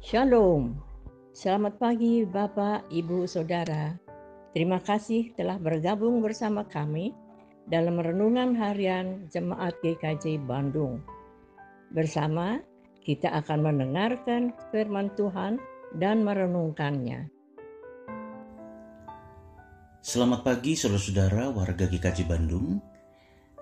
Shalom, selamat pagi Bapak, Ibu, Saudara. Terima kasih telah bergabung bersama kami dalam Renungan Harian Jemaat GKJ Bandung. Bersama kita akan mendengarkan firman Tuhan dan merenungkannya. Selamat pagi saudara-saudara warga GKJ Bandung.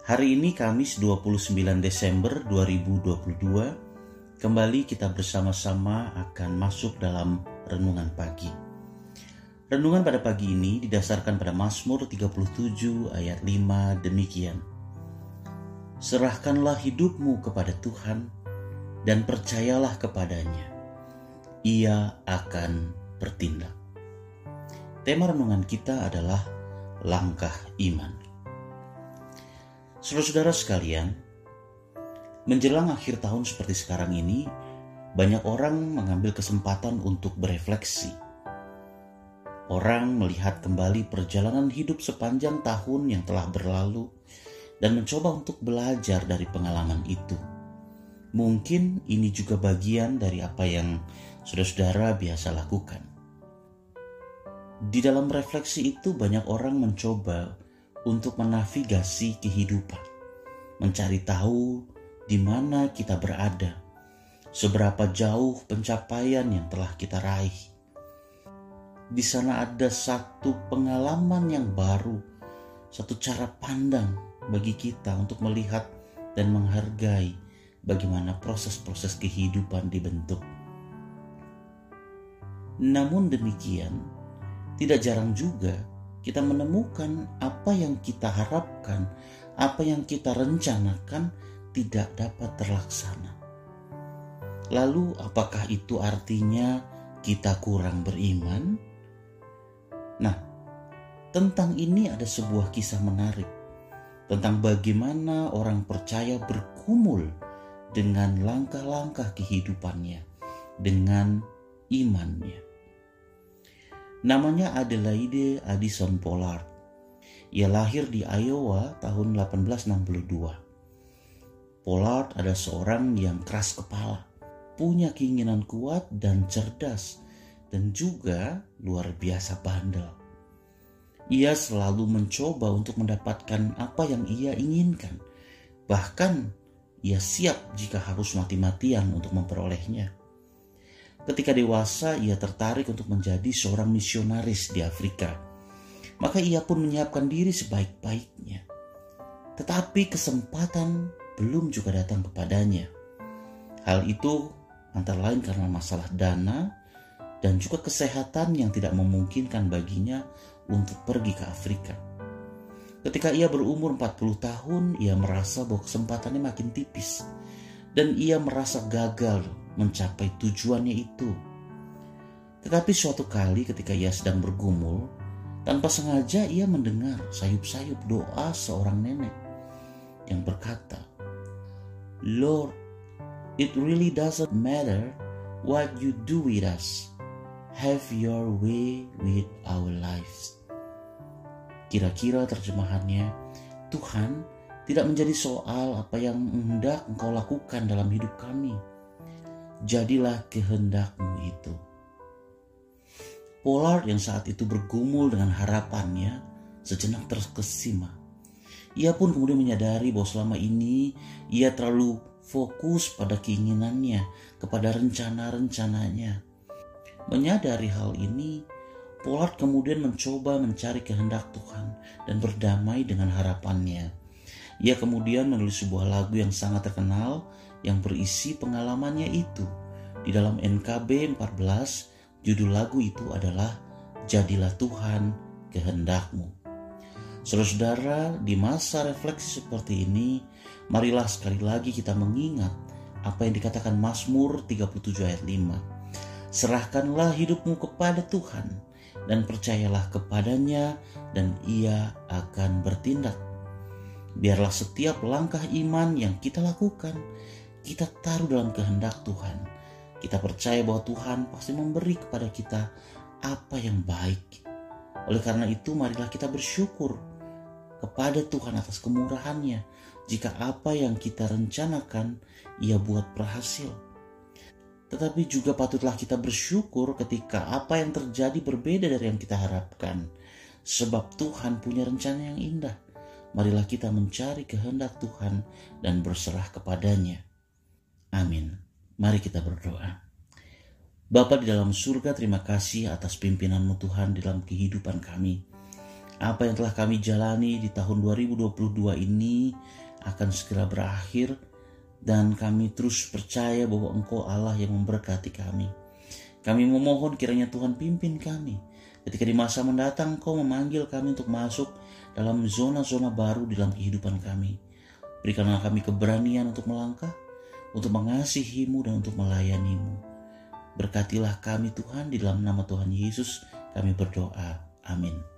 Hari ini Kamis 29 Desember 2022, kembali kita bersama-sama akan masuk dalam renungan pagi. Renungan pada pagi ini didasarkan pada Mazmur 37 ayat 5 demikian. Serahkanlah hidupmu kepada Tuhan dan percayalah kepadanya. Ia akan bertindak. Tema renungan kita adalah langkah iman. Saudara-saudara sekalian, menjelang akhir tahun seperti sekarang ini, banyak orang mengambil kesempatan untuk berefleksi. Orang melihat kembali perjalanan hidup sepanjang tahun yang telah berlalu dan mencoba untuk belajar dari pengalaman itu. Mungkin ini juga bagian dari apa yang saudara-saudara biasa lakukan. Di dalam refleksi itu banyak orang mencoba untuk menavigasi kehidupan, mencari tahu di mana kita berada, seberapa jauh pencapaian yang telah kita raih. Di sana ada satu pengalaman yang baru, satu cara pandang bagi kita untuk melihat dan menghargai bagaimana proses-proses kehidupan dibentuk. Namun demikian, tidak jarang juga kita menemukan apa yang kita harapkan, apa yang kita rencanakan tidak dapat terlaksana. Lalu apakah itu artinya kita kurang beriman? Nah, tentang ini ada sebuah kisah menarik tentang bagaimana orang percaya bergumul dengan langkah-langkah kehidupannya, dengan imannya. Namanya Adelaide Addison Pollard. Ia lahir di Iowa tahun 1862. Pollard adalah seorang yang keras kepala, punya keinginan kuat dan cerdas, dan juga luar biasa bandel. Ia selalu mencoba untuk mendapatkan apa yang ia inginkan. Bahkan ia siap jika harus mati-matian untuk memperolehnya. Ketika dewasa, ia tertarik untuk menjadi seorang misionaris di Afrika. Maka ia pun menyiapkan diri sebaik-baiknya. Tetapi kesempatan belum juga datang kepadanya. Hal itu antara lain karena masalah dana dan juga kesehatan yang tidak memungkinkan baginya untuk pergi ke Afrika. Ketika ia berumur 40 tahun, ia merasa bahwa kesempatannya makin tipis dan ia merasa gagal mencapai tujuannya itu. Tetapi suatu kali ketika ia sedang bergumul, tanpa sengaja ia mendengar sayup-sayup doa seorang nenek yang berkata, "Lord, it really doesn't matter what you do with us. Have your way with our lives." Kira-kira terjemahannya, Tuhan, tidak menjadi soal apa yang hendak Engkau lakukan dalam hidup kami. Jadilah kehendak-Mu itu. Pollard yang saat itu bergumul dengan harapannya sejenak terkesima. Ia pun kemudian menyadari bahwa selama ini ia terlalu fokus pada keinginannya, kepada rencana-rencananya. Menyadari hal ini, Pollard kemudian mencoba mencari kehendak Tuhan dan berdamai dengan harapannya. Ia kemudian menulis sebuah lagu yang sangat terkenal yang berisi pengalamannya itu. Di dalam NKB 14, judul lagu itu adalah Jadilah Tuhan Kehendak-Mu. Saudara-saudara, di masa refleksi seperti ini, marilah sekali lagi kita mengingat apa yang dikatakan Mazmur 37 ayat 5. Serahkanlah hidupmu kepada Tuhan dan percayalah kepadanya dan Ia akan bertindak. Biarlah setiap langkah iman yang kita lakukan, kita taruh dalam kehendak Tuhan. Kita percaya bahwa Tuhan pasti memberi kepada kita apa yang baik. Oleh karena itu, marilah kita bersyukur kepada Tuhan atas kemurahannya jika apa yang kita rencanakan Ia buat berhasil. Tetapi juga patutlah kita bersyukur ketika apa yang terjadi berbeda dari yang kita harapkan. Sebab Tuhan punya rencana yang indah. Marilah kita mencari kehendak Tuhan dan berserah kepadanya. Amin. Mari kita berdoa. Bapa di dalam surga, terima kasih atas pimpinan-Mu Tuhan dalam kehidupan kami. Apa yang telah kami jalani di tahun 2022 ini akan segera berakhir, dan kami terus percaya bahwa Engkau Allah yang memberkati kami. Kami memohon kiranya Tuhan pimpin kami. Ketika di masa mendatang Engkau memanggil kami untuk masuk dalam zona-zona baru dalam kehidupan kami. Berikanlah kami keberanian untuk melangkah, untuk mengasihi-Mu dan untuk melayani-Mu. Berkatilah kami Tuhan, di dalam nama Tuhan Yesus kami berdoa. Amin.